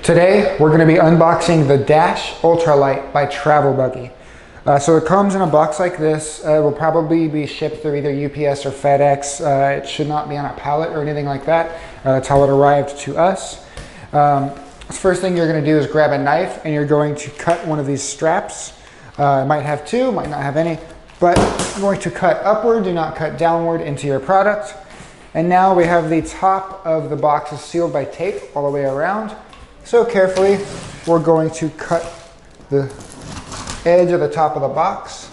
Today, we're going to be unboxing the Dash Ultra-lite by Travelbuggy. So it comes in a box like this. It will probably be shipped through either UPS or FedEx. It should not be on a pallet or anything like that. That's how it arrived to us. The first thing you're going to do is grab a knife and you're going to cut one of these straps. It might have two, might not have any, but I'm going to cut upward, do not cut downward into your product. And now we have the top of the box is sealed by tape all the way around. So carefully, we're going to cut the edge of the top of the box.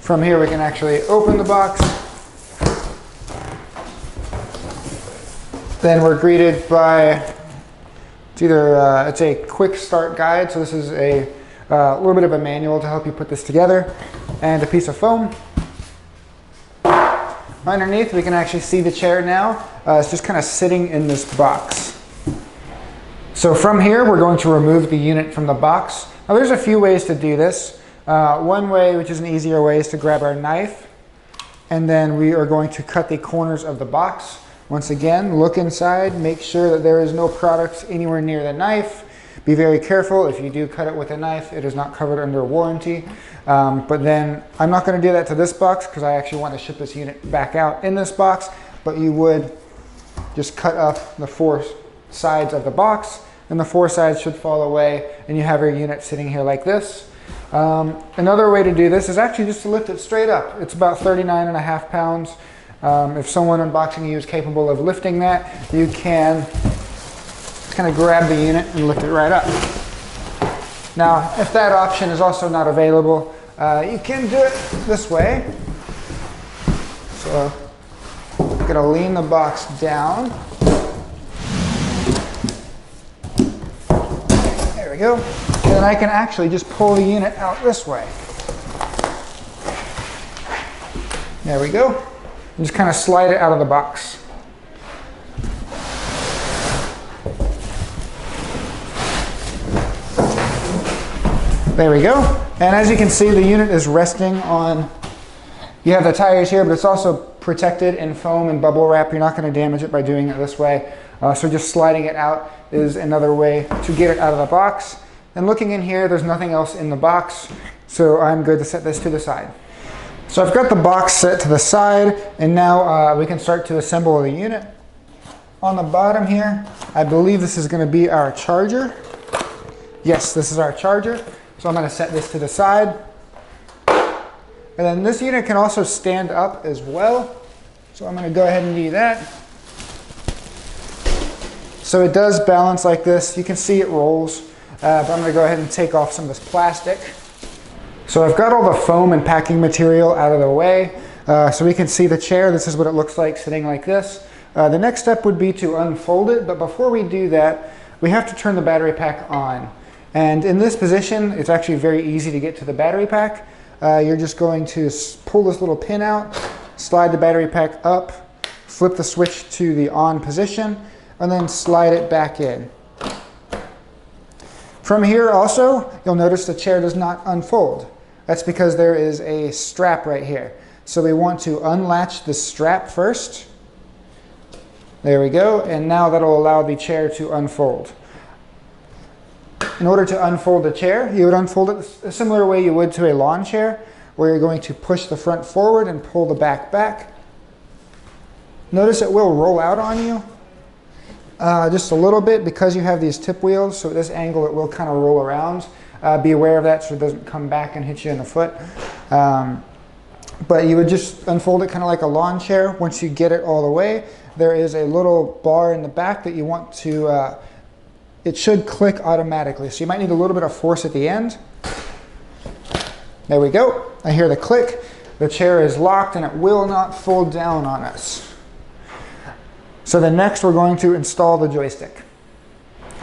From here, we can actually open the box. Then we're greeted by, it's a quick start guide. So this is a little bit of a manual to help you put this together, and a piece of foam. Underneath, we can actually see the chair now. It's just kind of sitting in this box. So from here, we're going to remove the unit from the box. Now there's a few ways to do this. One way, which is an easier way, is to grab our knife, and then we are going to cut the corners of the box. Once again, look inside, make sure that there is no product anywhere near the knife. Be very careful. If you do cut it with a knife, it is not covered under warranty. But then I'm not going to do that to this box because I actually want to ship this unit back out in this box. But you would just cut up the four sides of the box, and the four sides should fall away, and you have your unit sitting here like this. Another way to do this is actually just to lift it straight up. It's about 39.5 pounds. If someone unboxing you is capable of lifting that, you can kind of grab the unit and lift it right up. Now, if that option is also not available, you can do it this way. So I'm going to lean the box down. There we go. And then I can actually just pull the unit out this way. There we go. And just kind of slide it out of the box. There we go. And as you can see, the unit is resting on, you have the tires here, but it's also protected in foam and bubble wrap. You're not going to damage it by doing it this way. So just sliding it out is another way to get it out of the box. And looking in here, there's nothing else in the box. So I'm good to set this to the side. So I've got the box set to the side, and now we can start to assemble the unit. On the bottom here, I believe this is going to be our charger. Yes, this is our charger. So I'm going to set this to the side. And then this unit can also stand up as well. So I'm going to go ahead and do that. So it does balance like this. You can see it rolls. But I'm going to go ahead and take off some of this plastic. So I've got all the foam and packing material out of the way. So we can see the chair. This is what it looks like sitting like this. The next step would be to unfold it. But before we do that, we have to turn the battery pack on. And in this position, it's actually very easy to get to the battery pack. You're just going to pull this little pin out, slide the battery pack up, flip the switch to the on position, and then slide it back in. From here also, you'll notice the chair does not unfold. That's because there is a strap right here. So we want to unlatch the strap first. There we go, and now that'll allow the chair to unfold. In order to unfold the chair, you would unfold it a similar way you would to a lawn chair, where you're going to push the front forward and pull the back back. Notice it will roll out on you just a little bit because you have these tip wheels, so at this angle it will kind of roll around. Be aware of that so it doesn't come back and hit you in the foot. But you would just unfold it kind of like a lawn chair. Once you get it all the way, there is a little bar in the back that you want to it should click automatically. So you might need a little bit of force at the end. There we go. I hear the click. The chair is locked and it will not fold down on us. So then next we're going to install the joystick.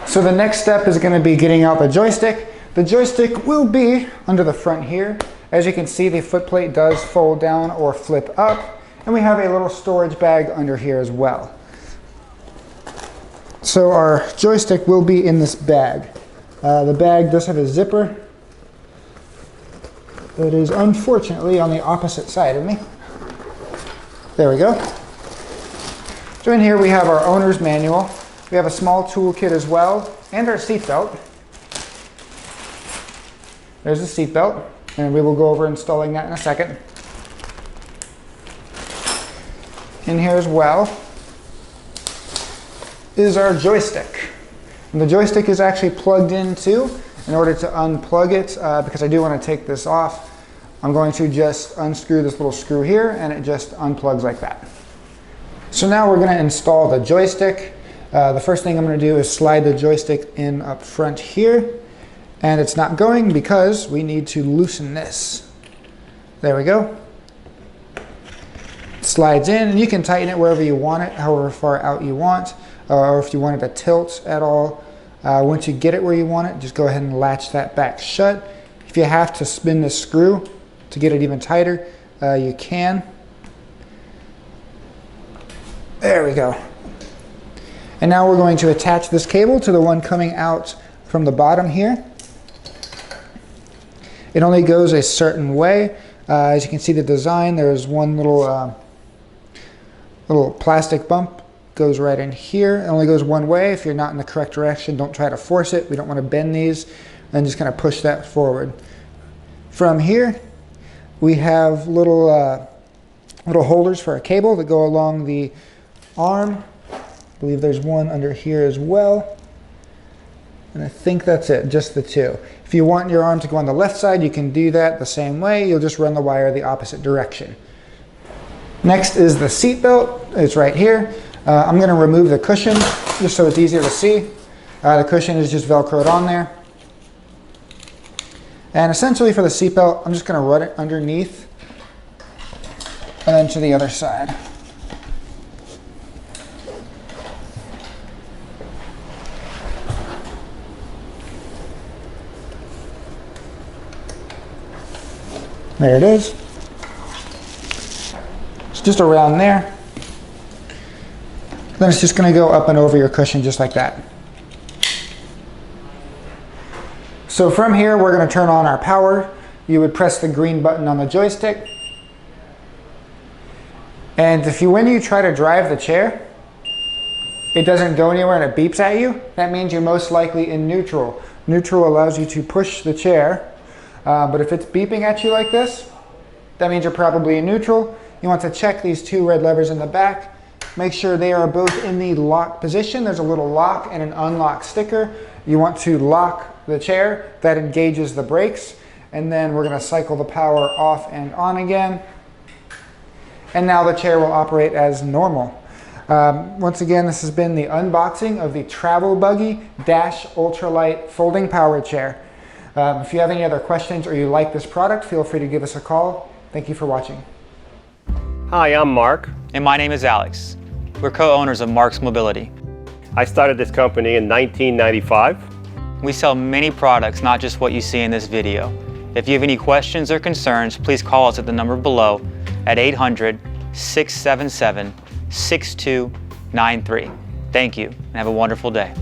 So the next step is going to be getting out the joystick. The joystick will be under the front here. As you can see, the footplate does fold down or flip up. And we have a little storage bag under here as well. So our joystick will be in this bag. The bag does have a zipper that is unfortunately on the opposite side of me. There we go. So in here we have our owner's manual. We have a small toolkit as well, and our seat belt. There's the seat belt, and we will go over installing that in a second. In here as well is our joystick. And the joystick is actually plugged in too. In order to unplug it, because I do want to take this off, I'm going to just unscrew this little screw here, and it just unplugs like that. So now we're going to install the joystick. The first thing I'm going to do is slide the joystick in up front here. And it's not going because we need to loosen this. There we go. It slides in, and you can tighten it wherever you want it, however far out you want, or if you want it to tilt at all. Once you get it where you want it, just go ahead and latch that back shut. If you have to spin this screw to get it even tighter, you can. There we go. And now we're going to attach this cable to the one coming out from the bottom here. It only goes a certain way. As you can see the design, there's one little plastic bump. Goes right in here. It only goes one way. If you're not in the correct direction, don't try to force it. We don't want to bend these. And just kind of push that forward. From here, we have little holders for our cable that go along the arm. I believe there's one under here as well. And I think that's it, just the two. If you want your arm to go on the left side, you can do that the same way. You'll just run the wire the opposite direction. Next is the seat belt. It's right here. I'm going to remove the cushion just so it's easier to see. The cushion is just Velcroed on there. And essentially for the seat belt, I'm just going to run it underneath and then to the other side. There it is. It's just around there. Then it's just going to go up and over your cushion just like that. So from here, we're going to turn on our power. You would press the green button on the joystick. And when you try to drive the chair, it doesn't go anywhere and it beeps at you, that means you're most likely in neutral. Neutral allows you to push the chair, but if it's beeping at you like this, that means you're probably in neutral. You want to check these two red levers in the back. Make sure they are both in the lock position. There's a little lock and an unlock sticker. You want to lock the chair. That engages the brakes. And then we're going to cycle the power off and on again. And now the chair will operate as normal. Once again, this has been the unboxing of the Travelbuggy Dash Ultra-lite folding power chair. If you have any other questions or you like this product, feel free to give us a call. Thank you for watching. Hi, I'm Mark. And my name is Alex. We're co-owners of Marc's Mobility. I started this company in 1995. We sell many products, not just what you see in this video. If you have any questions or concerns, please call us at the number below at 800-677-6293. Thank you, and have a wonderful day.